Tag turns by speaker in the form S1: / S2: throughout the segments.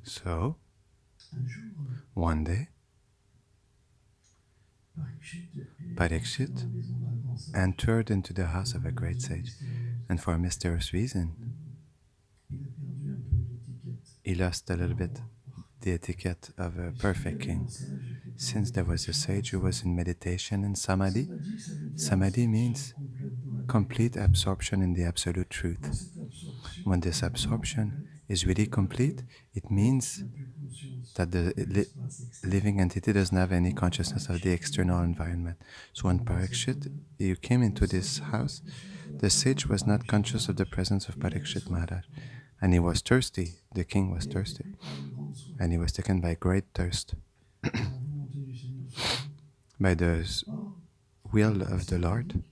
S1: So, one day, Parikshit entered into the house of a great sage, and for a mysterious reason, he lost a little bit the etiquette of a perfect king. Since there was a sage who was in meditation and samadhi, samadhi means complete absorption in the absolute truth. When this absorption is really complete, it means that the living entity doesn't have any consciousness of the external environment. So when Parikshit you came into this house, the sage was not conscious of the presence of Parikshit Maharaj, and he was thirsty. The king was thirsty, and he was taken by great thirst, by the will of the Lord.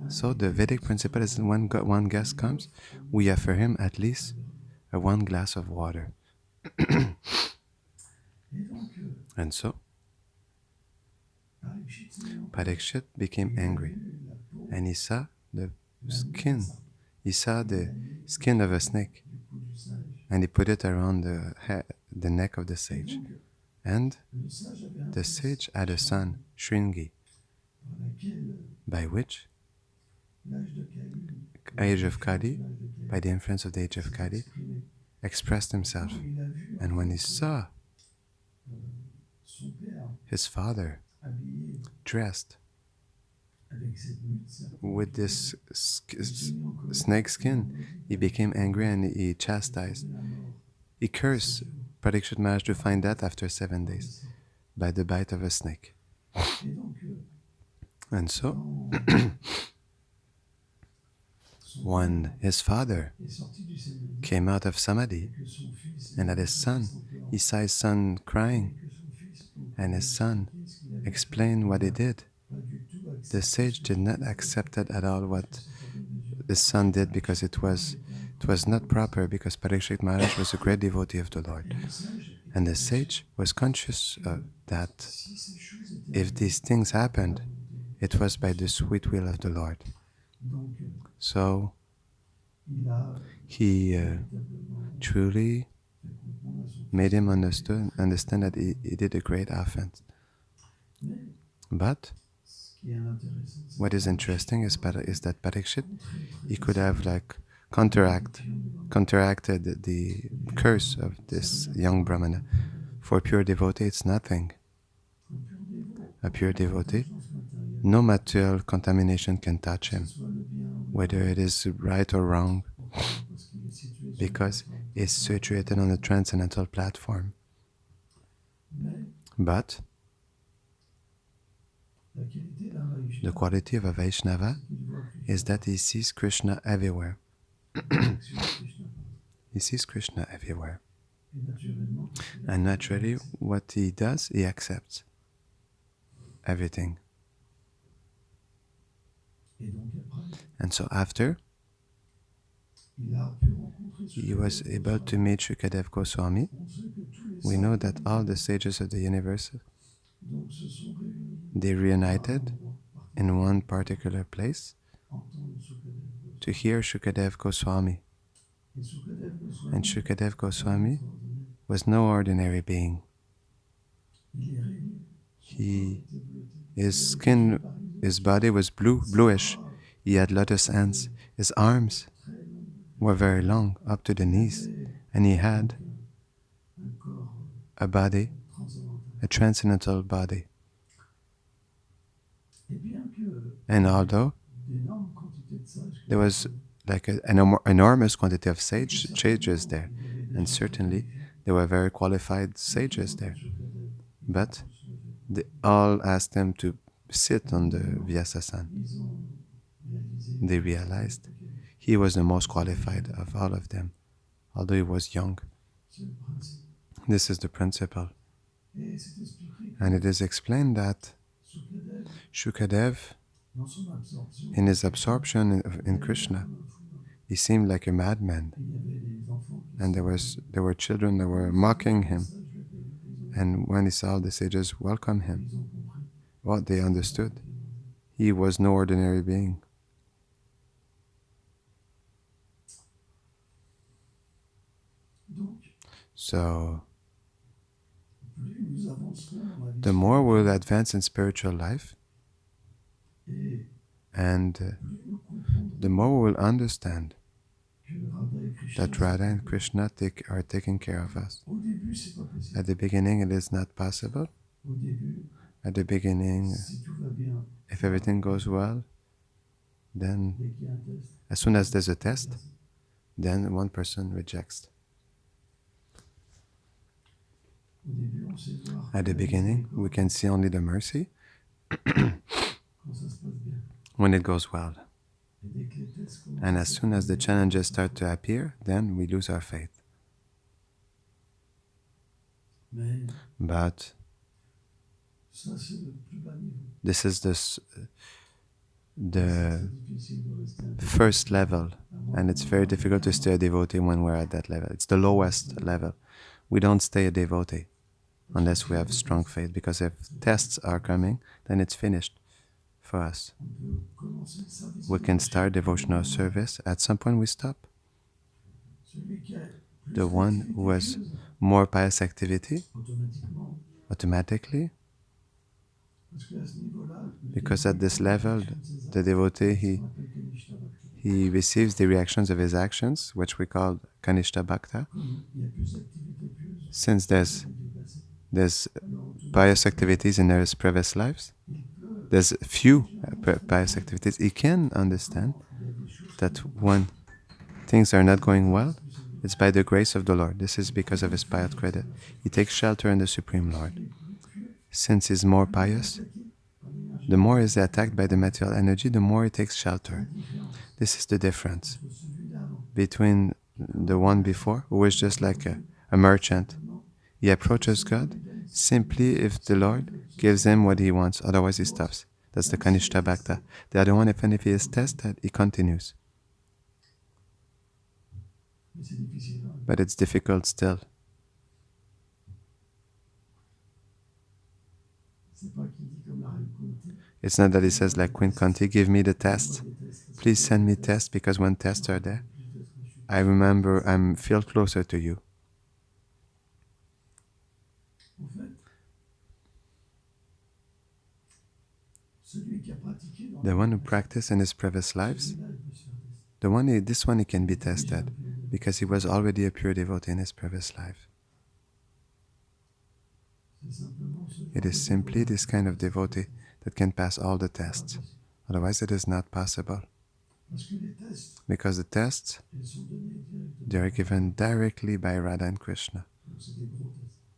S1: So the Vedic principle is when one guest comes, we offer him at least one glass of water. And so Parikshit became angry, and he saw skin. He saw the skin of a snake, and he put it around the neck of the sage. And the sage had a son, Shringi, by which age of Kali, by the influence of the age of Kali, expressed himself. And when he saw his father dressed with this snake skin, he became angry and he chastised. He cursed Parikshit Maharaj to find death after 7 days by the bite of a snake. And so, when his father came out of Samadhi and had his son, he saw his son crying, and his son explained what he did. The sage did not accept it at all what his son did, because it was not proper, because Parikshit Maharaj was a great devotee of the Lord. And the sage was conscious of that if these things happened, it was by the sweet will of the Lord. So he truly made him understand that he did a great offense. But what is interesting is that Parikshit, he could have counteracted the curse of this young Brahmana. For a pure devotee, it's nothing. A pure devotee, no material contamination can touch him, whether it is right or wrong, because it's situated on a transcendental platform. But the quality of a Vaishnava is that he sees Krishna everywhere. He sees Krishna everywhere. And naturally, what he does, he accepts everything. And so after, he was able to meet Shukadev Goswami. We know that all the sages of the universe, they reunited in one particular place to hear Shukadev Goswami. And Shukadev Goswami was no ordinary being. His skin, his body was bluish. He had lotus hands. His arms were very long, up to the knees. And he had a body, a transcendental body. And although there was like an enormous quantity of sages there, and certainly there were very qualified sages there, but they all asked him to sit on the Vyasasana. They realized he was the most qualified of all of them, although he was young. This is the principle. And it is explained that Shukadev In his absorption in Krishna, he seemed like a madman. And there were children that were mocking him. And when he saw the sages welcome him, well, they understood. He was no ordinary being. So, the more we'll advance in spiritual life, and the more we will understand that Radha and Krishna are taking care of us. At the beginning, it is not possible. At the beginning, if everything goes well, then as soon as there's a test, then one person rejects. At the beginning, we can see only the mercy when it goes well. And as soon as the challenges start to appear, then we lose our faith. But this is the first level, and it's very difficult to stay a devotee when we're at that level. It's the lowest level. We don't stay a devotee unless we have strong faith, because if tests are coming, then it's finished for us. We can start devotional service. At some point we stop. The one who has more pious activity, automatically, because at this level, the devotee, he receives the reactions of his actions, which we call Kanishta Bhakta. Since there's pious activities in his previous lives, there's few pious activities. He can understand that when things are not going well, it's by the grace of the Lord. This is because of his pious credit. He takes shelter in the Supreme Lord. Since he's more pious, the more he's attacked by the material energy, the more he takes shelter. This is the difference between the one before, who is just like a merchant. He approaches God simply if the Lord gives him what he wants, otherwise he stops. That's the Kanishta Bhakta. The other one, even if he is tested, he continues. But it's difficult still. It's not that he says like Queen Conti, give me the test. Please send me tests, because when tests are there, I remember I feel closer to you. The one who practiced in his previous lives, this one he can be tested, because he was already a pure devotee in his previous life. It is simply this kind of devotee that can pass all the tests. Otherwise it is not possible. Because the tests, they are given directly by Radha and Krishna.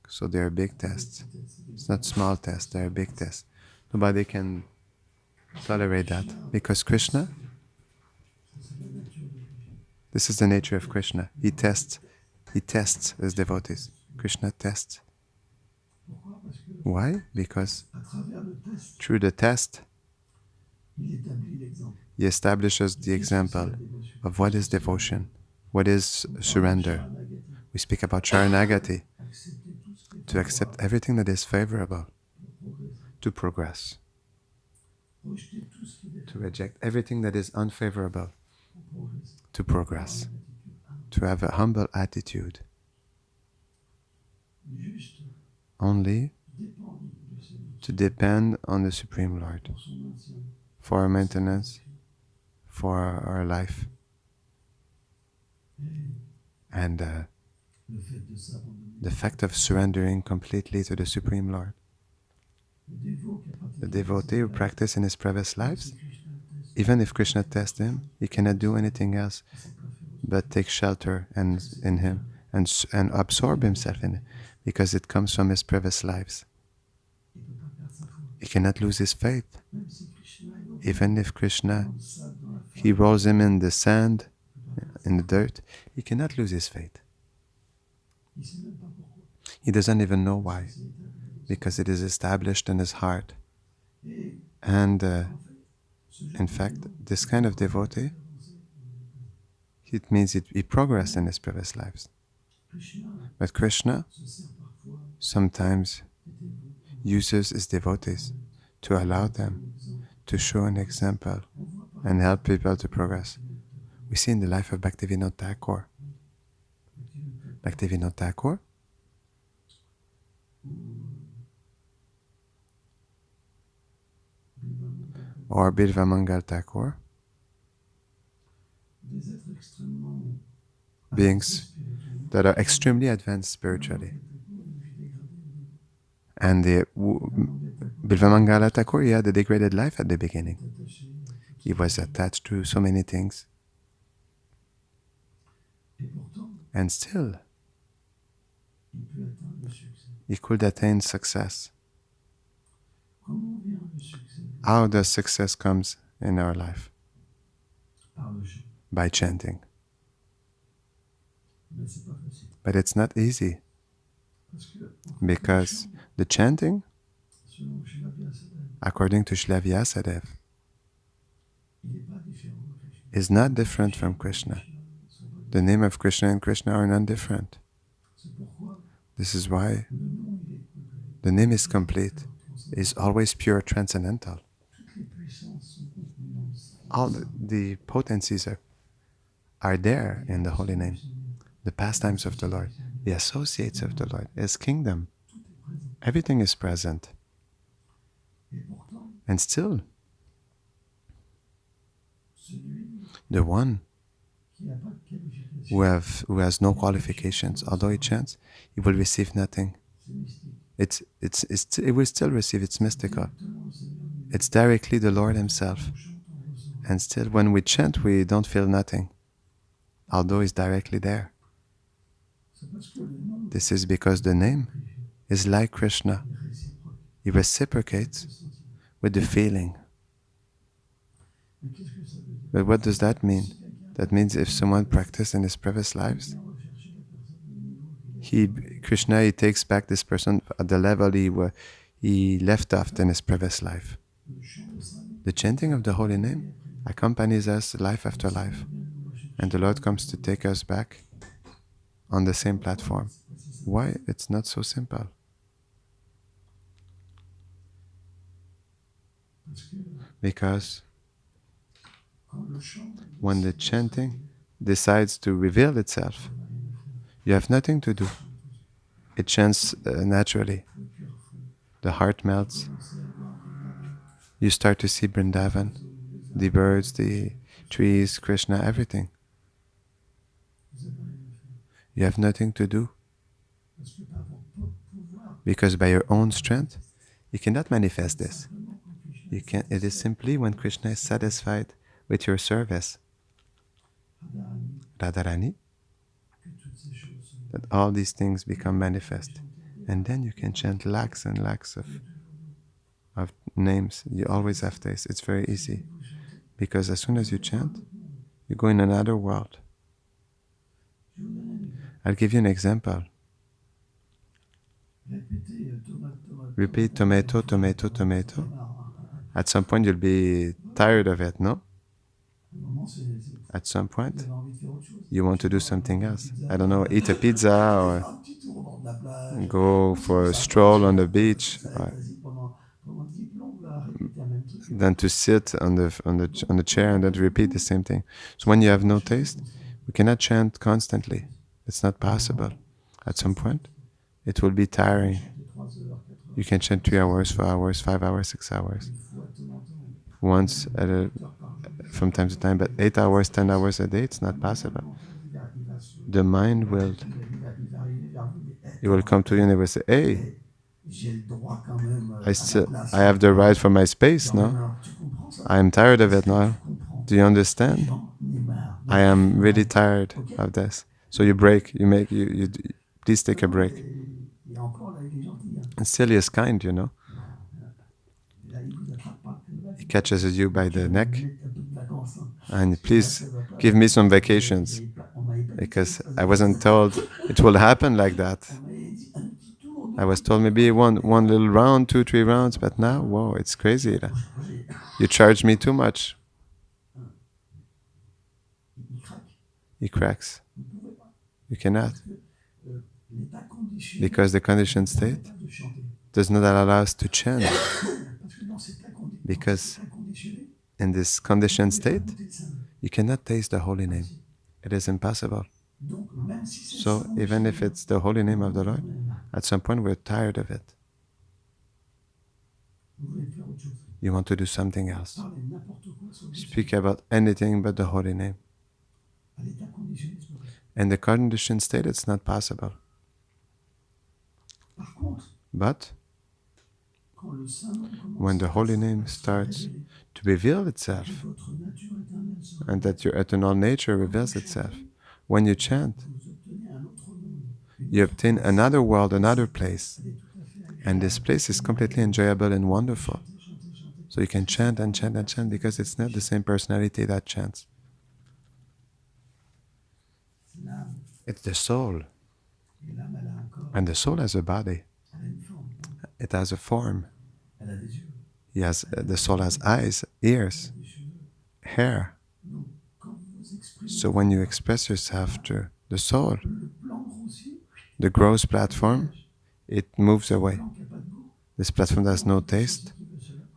S1: So they are big tests. It's not small tests, they are big tests. Nobody can tolerate that, because Krishna, this is the nature of Krishna. He tests his devotees. Krishna tests. Why? Because through the test, he establishes the example of what is devotion, what is surrender. We speak about Sharanagati, to accept everything that is favorable, to progress, to reject everything that is unfavorable, to progress, to have a humble attitude, only to depend on the Supreme Lord for our maintenance, for our life. And the fact of surrendering completely to the Supreme Lord. The devotee who practiced in his previous lives, even if Krishna tests him, he cannot do anything else but take shelter in him and absorb himself in it, because it comes from his previous lives. He cannot lose his faith. Even if Krishna, he rolls him in the sand, in the dirt, he cannot lose his faith. He doesn't even know why, because it is established in his heart. And In fact, this kind of devotee, it means he progressed in his previous lives. But Krishna sometimes uses his devotees to allow them to show an example and help people to progress. We see in the life of Bhaktivinoda Thakur. Bhaktivinoda Thakur or Bilvamangal Thakur, beings that are extremely advanced spiritually. And Bilvamangala Thakur, he had a degraded life at the beginning. He was attached to so many things. And still, he could attain success. How does success comes in our life? By chanting. But it's not easy, because the chanting, according to Srila Vyasadeva, is not different from Krishna. The name of Krishna and Krishna are not different. This is why the name is complete, is always pure, transcendental. All the potencies are there in the holy name. The pastimes of the Lord, the associates of the Lord, His kingdom. Everything is present. And still, the one who has no qualifications, although he chants, he will receive nothing. It will still receive, it's mystical. It's directly the Lord Himself. And still, when we chant, we don't feel nothing, although it's directly there. This is because the name is like Krishna. He reciprocates with the feeling. But what does that mean? That means if someone practiced in his previous lives, Krishna, he takes back this person at the level he left off in his previous life. The chanting of the holy name accompanies us life after life, and the Lord comes to take us back on the same platform. Why? It's not so simple. Because when the chanting decides to reveal itself, you have nothing to do. It chants naturally. The heart melts. You start to see Vrindavan, the birds, the trees, Krishna, everything. You have nothing to do. Because by your own strength, you cannot manifest this. You can. It is simply when Krishna is satisfied with your service, Radharani, that all these things become manifest. And then you can chant lakhs and lakhs of names. You always have taste. It's very easy. Because as soon as you chant, you go in another world. I'll give you an example. Repeat tomato, tomato, tomato. At some point you'll be tired of it, no? At some point, you want to do something else. I don't know, eat a pizza or go for a stroll on the beach. Than to sit on the chair and then to repeat the same thing. So when you have no taste, we cannot chant constantly. It's not possible. At some point, it will be tiring. You can chant 3 hours, 4 hours, 5 hours, 6 hours. Once from time to time, but 8 hours, 10 hours a day, it's not possible. The mind will come to you and it will say, hey, I have the right for my space now. I am tired of it now. Do you understand? I am really tired of this. So you break, you please take a break. And still he is kind, you know. He catches you by the neck and please give me some vacations, because I wasn't told it will happen like that. I was told maybe one little round, 2, 3 rounds, but now, whoa, it's crazy. You charge me too much. He cracks. You cannot. Because the conditioned state does not allow us to chant. Because in this conditioned state, you cannot taste the holy name. It is impossible. So even if it's the holy name of the Lord, at some point we're tired of it. You want to do something else. Speak about anything but the holy name. In the conditioned state, it's not possible. But when the holy name starts to reveal itself, and that your eternal nature reveals itself, when you chant, you obtain another world, another place. And this place is completely enjoyable and wonderful. So you can chant and chant and chant because it's not the same personality that chants. It's the soul. And the soul has a body. It has a form. The soul has eyes, ears, hair. So when you express yourself to the soul, the gross platform, it moves away. This platform that has no taste,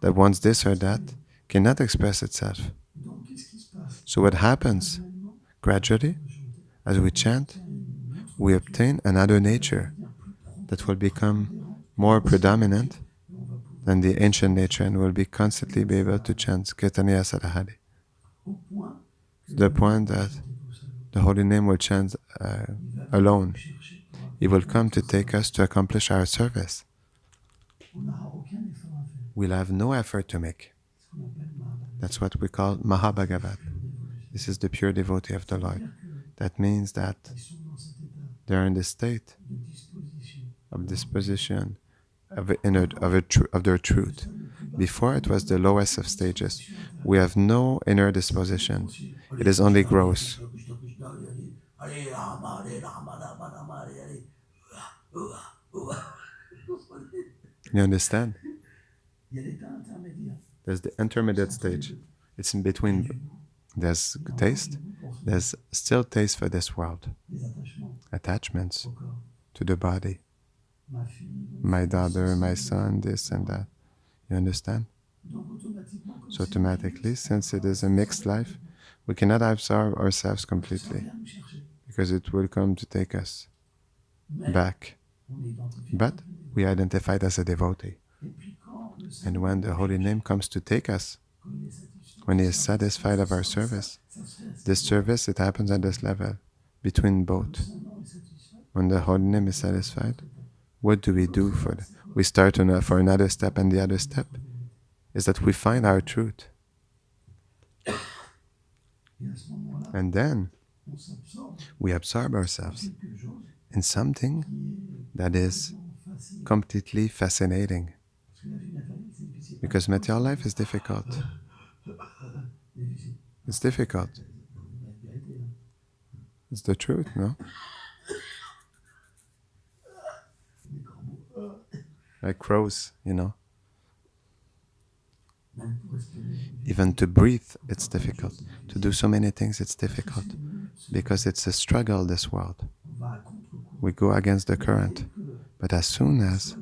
S1: that wants this or that, cannot express itself. So what happens? Gradually, as we chant, we obtain another nature that will become more predominant than the ancient nature and will be constantly be able to chant Kirtaniya Sarahari. To the point that the holy name will chant alone. It will come to take us to accomplish our service. We'll have no effort to make. That's what we call Mahabhagavat. This is the pure devotee of the Lord. That means that they're in the state of disposition of their truth. Before it was the lowest of stages. We have no inner disposition. It is only gross. You understand? There's the intermediate stage. It's in between. There's taste. There's still taste for this world. Attachments to the body. My daughter, my son, this and that. You understand? So automatically, since it is a mixed life, we cannot absorb ourselves completely because it will come to take us back. But we identified as a devotee. And when the holy name comes to take us, when he is satisfied of our service, this service, it happens at this level, between both. When the holy name is satisfied, what do we do for it? We start for another step, and the other step is that we find our truth. And then we absorb ourselves in something that is completely fascinating. Because material life is difficult. It's difficult. It's the truth, no? Like crows, you know. Even to breathe, it's difficult. To do so many things, it's difficult. Because it's a struggle, this world. We go against the current. But as soon as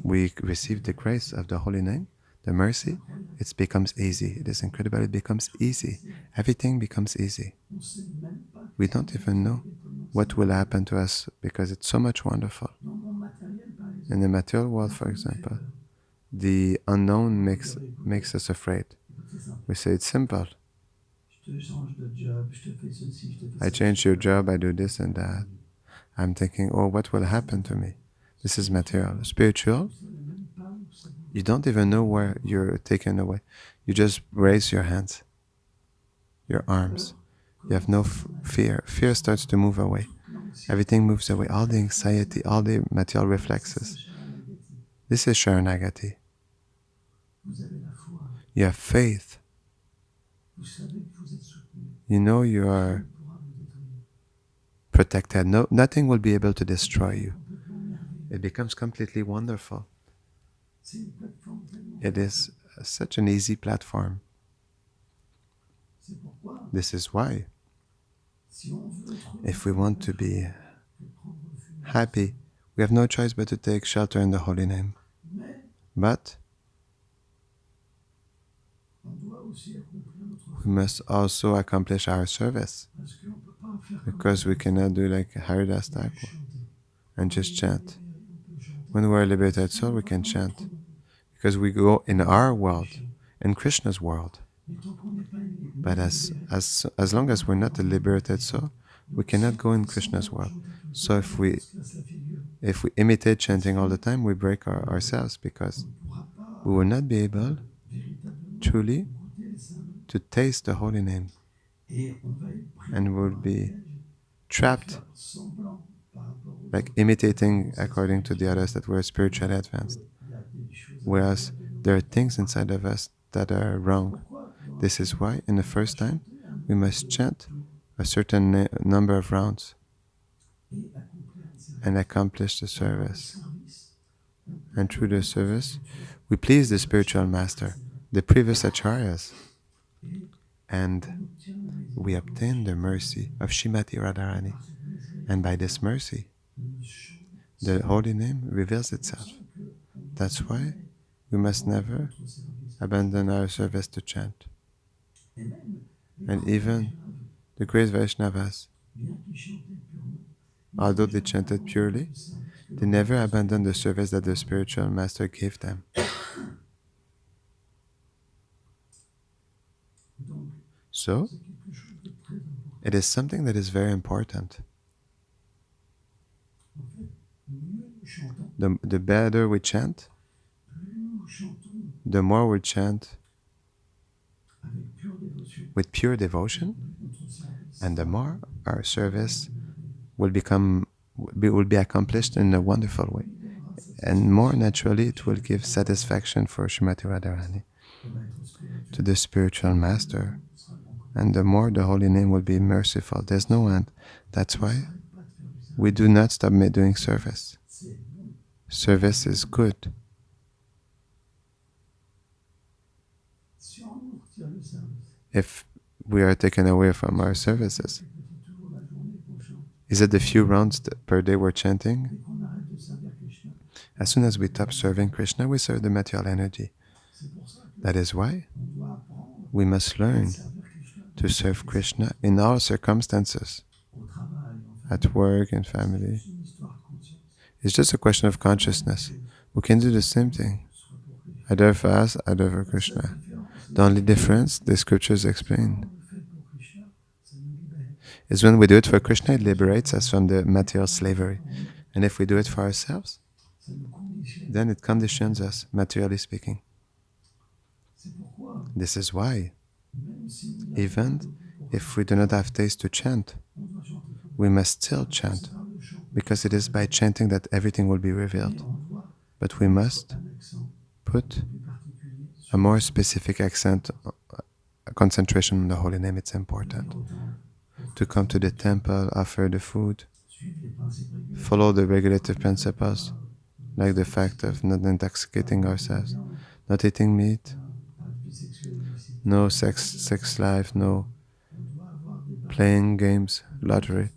S1: we receive the grace of the holy name, the mercy, it becomes easy. It is incredible. It becomes easy. Everything becomes easy. We don't even know what will happen to us because it's so much wonderful. In the material world, for example, the unknown makes us afraid. We say it's simple. I change your job, I do this and that. I'm thinking, oh, what will happen to me? This is material. Spiritual, you don't even know where you're taken away. You just raise your hands, your arms. You have no fear. Fear starts to move away. Everything moves away. All the anxiety, all the material reflexes. This is Sharanagati. You have faith. You know you are protected. Nothing will be able to destroy you. It becomes completely wonderful. It is such an easy platform. This is why, if we want to be happy, we have no choice but to take shelter in the holy name. But we must also accomplish our service, because we cannot do like Haridas Thakur and just chant. When we are a liberated soul, we can chant, because we go in our world, in Krishna's world. But as long as we're not a liberated soul, we cannot go in Krishna's world. So if we imitate chanting all the time, we break ourselves, because we will not be able truly to taste the holy name, and will be trapped, like imitating according to the others that were spiritually advanced, whereas there are things inside of us that are wrong. This is why in the first time we must chant a certain number of rounds and accomplish the service. And through the service, we please the spiritual master, the previous acharyas, and we obtain the mercy of Shrimati Radharani. And by this mercy, the holy name reveals itself. That's why we must never abandon our service to chant. And even the great Vaishnavas, although they chanted purely, they never abandoned the service that the spiritual master gave them. So, it is something that is very important. The better we chant, the more we chant with pure devotion, and the more our service will be accomplished in a wonderful way. And more naturally, it will give satisfaction for Srimati Radharani, to the spiritual master. And the more the holy name will be merciful. There's no end. That's why we do not stop doing service. Service is good. If we are taken away from our services, is it the few rounds per day we're chanting? As soon as we stop serving Krishna, we serve the material energy. That is why we must learn to serve Krishna in all circumstances, at work and family. It's just a question of consciousness. We can do the same thing, either for us, either for Krishna. The only difference, the scriptures explain, is when we do it for Krishna, it liberates us from the material slavery. And if we do it for ourselves, then it conditions us, materially speaking. This is why, even if we do not have taste to chant, we must still chant, because it is by chanting that everything will be revealed. But we must put a more specific accent, a concentration on the holy name. It's important to come to the temple, offer the food, follow the regulative principles, like the fact of not intoxicating ourselves, not eating meat, no sex life, no playing games, lottery.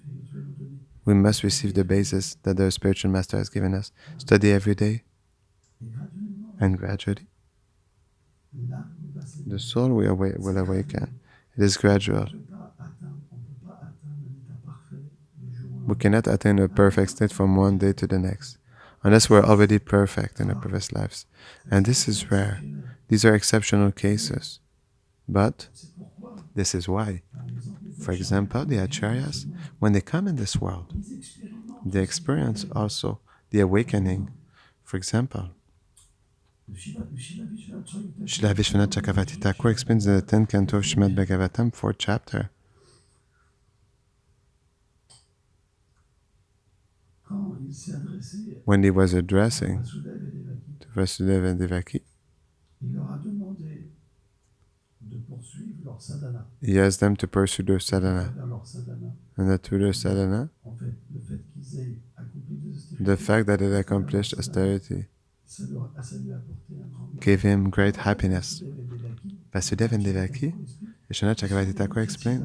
S1: We must receive the basis that the spiritual master has given us. Study every day, and gradually the soul will awaken. It is gradual. We cannot attain a perfect state from one day to the next, unless we're already perfect in our previous lives. And this is rare. These are exceptional cases. But this is why, for example, the acharyas, when they come in this world, they experience also the awakening. For example, Srila Vishwanath Chakravarti Thakur explains in the 10th canto of Srimad Bhagavatam, 4th chapter. When he was addressing to Vasudeva and Devaki, he asked them to pursue their sadhana. And that through their sadhana, the fact that it accomplished austerity gave him great happiness. Vasudev and Devaki, Vishwanath Chakravarti Thakur explained,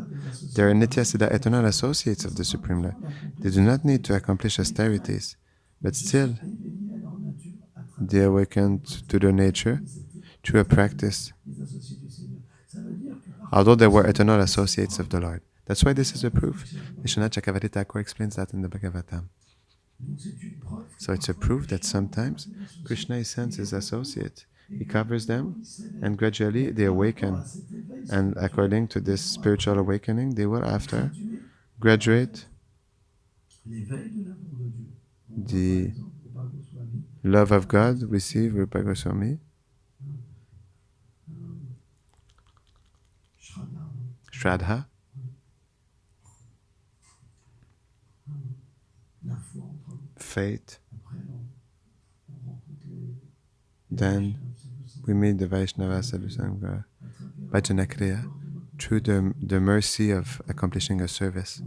S1: they are Nitya Siddha eternal associates of the Supreme Lord. They do not need to accomplish austerities, but still they awakened to their nature through a practice, although they were eternal associates of the Lord. That's why this is a proof. Vishwanath Chakravarti Thakur explains that in the Bhagavatam. So it's a proof that sometimes Krishna sends his associate. He covers them, and gradually they awaken. And according to this spiritual awakening, they will after graduate the love of God. We see Rupa Goswami, Shraddha, faith. Then we meet the Vaishnava Sadhusanga, Bhajanakriya, through the mercy of accomplishing a service.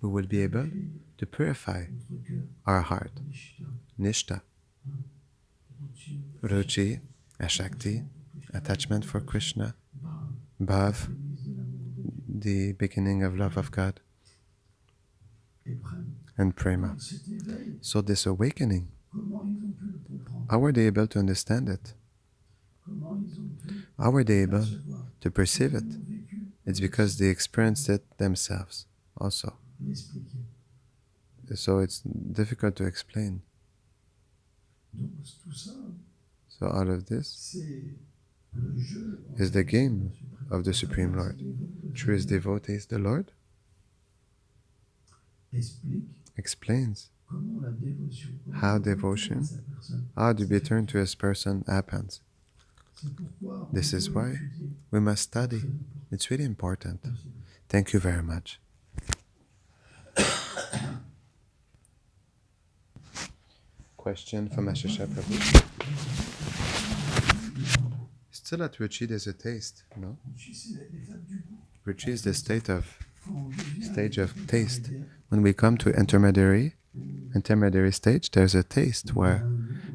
S1: We will be able to purify our heart. Nishta, Ruchi, Ashakti, attachment for Krishna, Bhav, the beginning of love of God, and Prema. So this awakening, how were they able to understand it? How were they able to perceive it? It's because they experienced it themselves also. So it's difficult to explain. So all of this is the game of the Supreme Lord. Through his devotees, the Lord explains how devotion, how to be turned to his person happens. This is why we must study. It's really important. Thank you very much. Question from Ashasha Prabhu. Still at Ruchi there's a taste, no? Ruchi is the stage of taste. When we come to intermediary stage, there's a taste where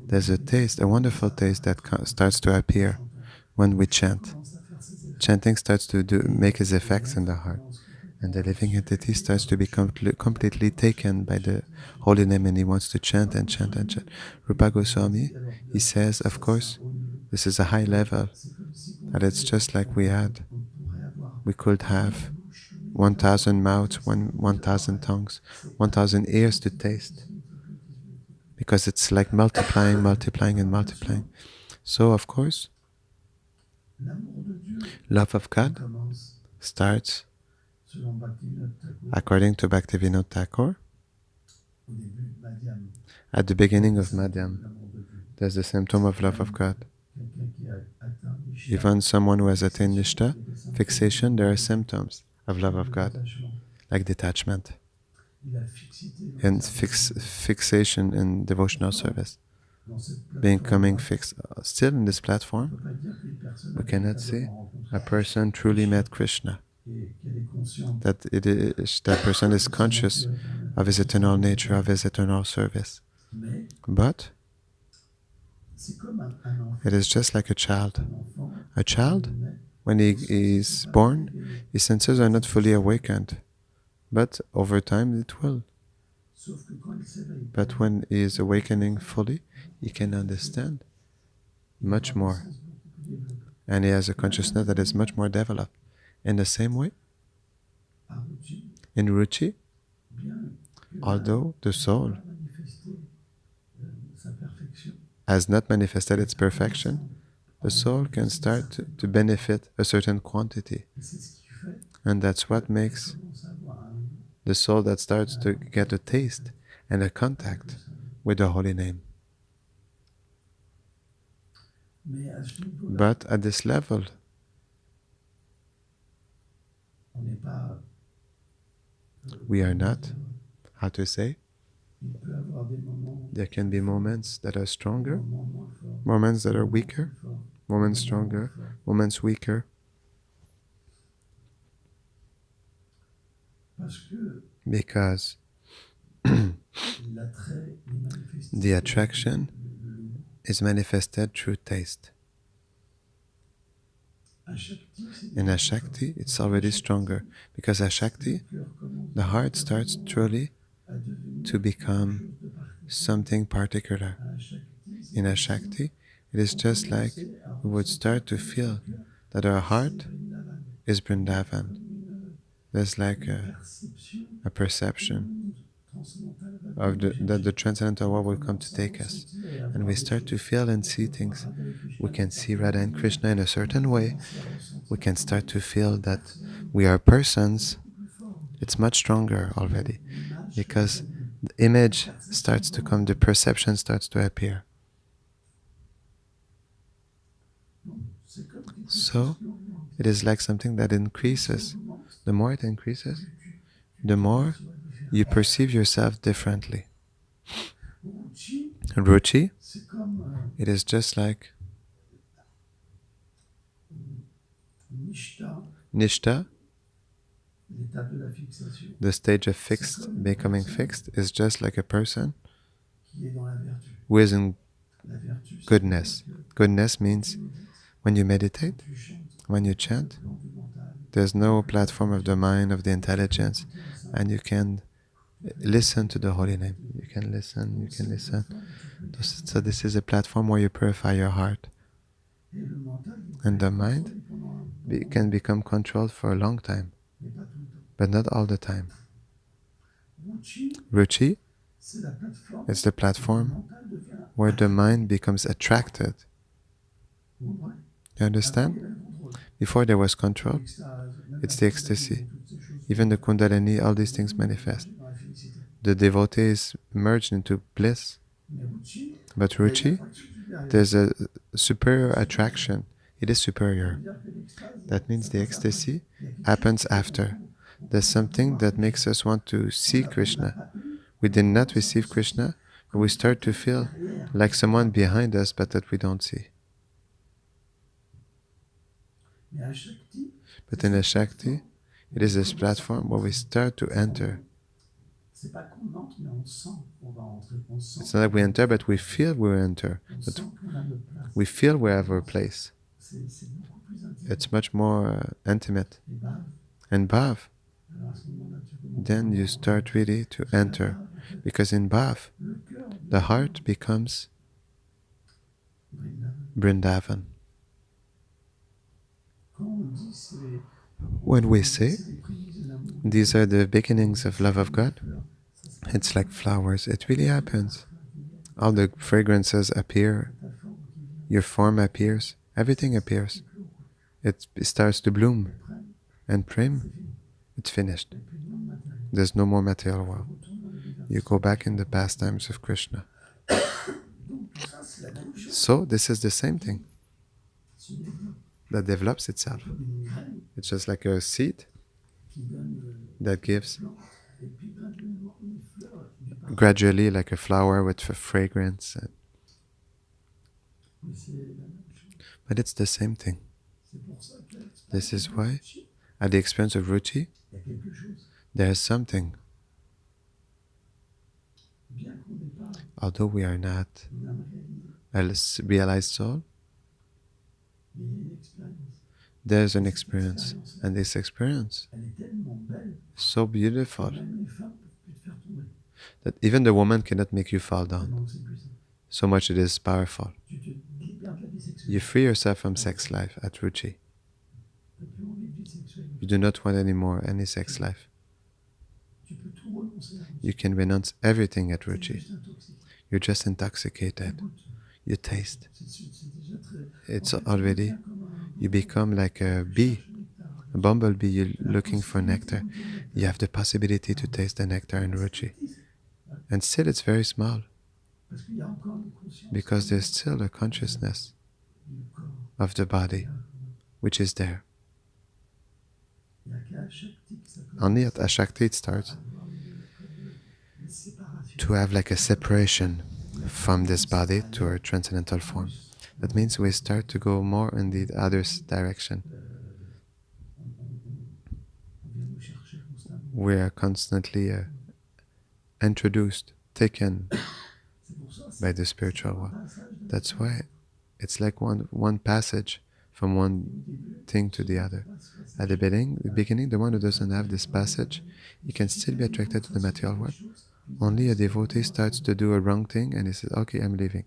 S1: there's a wonderful taste that starts to appear when we chant. Chanting starts to make its effects in the heart, and the living entity starts to be completely taken by the holy name, and he wants to chant and chant and chant. Rupa Goswami, he says, of course, this is a high level, that it's just like we could have 1,000 mouths, 1,000 tongues, 1,000 ears to taste, because it's like multiplying and multiplying. So of course, love of God starts, according to Bhaktivinoda Thakur, at the beginning of Madhyam. There's the symptom of love of God. Even someone who has attained Nishta, fixation, there are symptoms of love of God, like detachment and fixation in devotional service, becoming fixed. Still in this platform, we cannot say a person truly met Krishna, that person is conscious of his eternal nature, of his eternal service. But it is just like a child. A child, when he is born, his senses are not fully awakened, but over time it will. But when he is awakening fully, he can understand much more, and he has a consciousness that is much more developed. In the same way, in Ruchi, although the soul has not manifested its perfection, the soul can start to benefit a certain quantity. And that's what makes the soul that starts to get a taste and a contact with the holy name. But at this level, we are not, how to say, there can be moments that are stronger, moments that are weaker, moments stronger, moments weaker. Because the attraction is manifested through taste. In Ashakti, it's already stronger because Ashakti, the heart starts truly to become something particular. In Ashakti, it is just like we would start to feel that our heart is Vrindavan. There's like a perception of that the transcendental world will come to take us. And we start to feel and see things. We can see Radha and Krishna in a certain way. We can start to feel that we are persons. It's much stronger already because the image starts to come, the perception starts to appear. So it is like something that increases. The more it increases, the more you perceive yourself differently. Ruchi, it is just like Nishta, the stage of fixed, becoming fixed, is just like a person who is in goodness. Goodness means when you meditate, when you chant, there's no platform of the mind, of the intelligence, and you can listen to the holy name. You can listen, you can listen. So this is a platform where you purify your heart. And the mind can become controlled for a long time, but not all the time. Ruchi is the platform where the mind becomes attracted. You understand? Before there was control, it's the ecstasy. Even the Kundalini, all these things manifest. The devotees merge into bliss. But Ruchi, there's a superior attraction. It is superior. That means the ecstasy happens after. There's something that makes us want to see Krishna. We did not receive Krishna, but we start to feel like someone behind us, but that we don't see. But in the Shakti, it is this platform where we start to enter. It's not like we enter, but we feel we enter. But we feel we have our place. It's much more intimate. And Bhav, then you start really to enter. Because in Bhav, the heart becomes Vrindavan. When we say these are the beginnings of love of God, it's like flowers. It really happens. All the fragrances appear. Your form appears. Everything appears. It starts to bloom. And Prem, it's finished. There's no more material world. You go back in the pastimes of Krishna. So this is the same thing that develops itself. It's just like a seed that gives gradually like a flower with a fragrance. But it's the same thing. This is why at the experience of Ruchi, there is something. Although we are not a realized soul, there's an experience. And this experience is so beautiful that even the woman cannot make you fall down. So much it is powerful. You free yourself from sex life at Ruchi. You do not want anymore any sex life. You can renounce everything at Ruchi. You're just intoxicated. You taste. It's already, you become like a bee, a bumblebee. You're looking for nectar. You have the possibility to taste the nectar in Ruchi. And still it's very small. Because there's still a consciousness of the body, which is there. Only at Ashakti it starts to have like a separation from this body to our transcendental form. That means we start to go more in the other direction. We are constantly introduced, taken by the spiritual world. That's why it's like one passage from one thing to the other. At the beginning, the one who doesn't have this passage, he can still be attracted to the material world. Only a devotee starts to do a wrong thing and he says, okay, I'm leaving.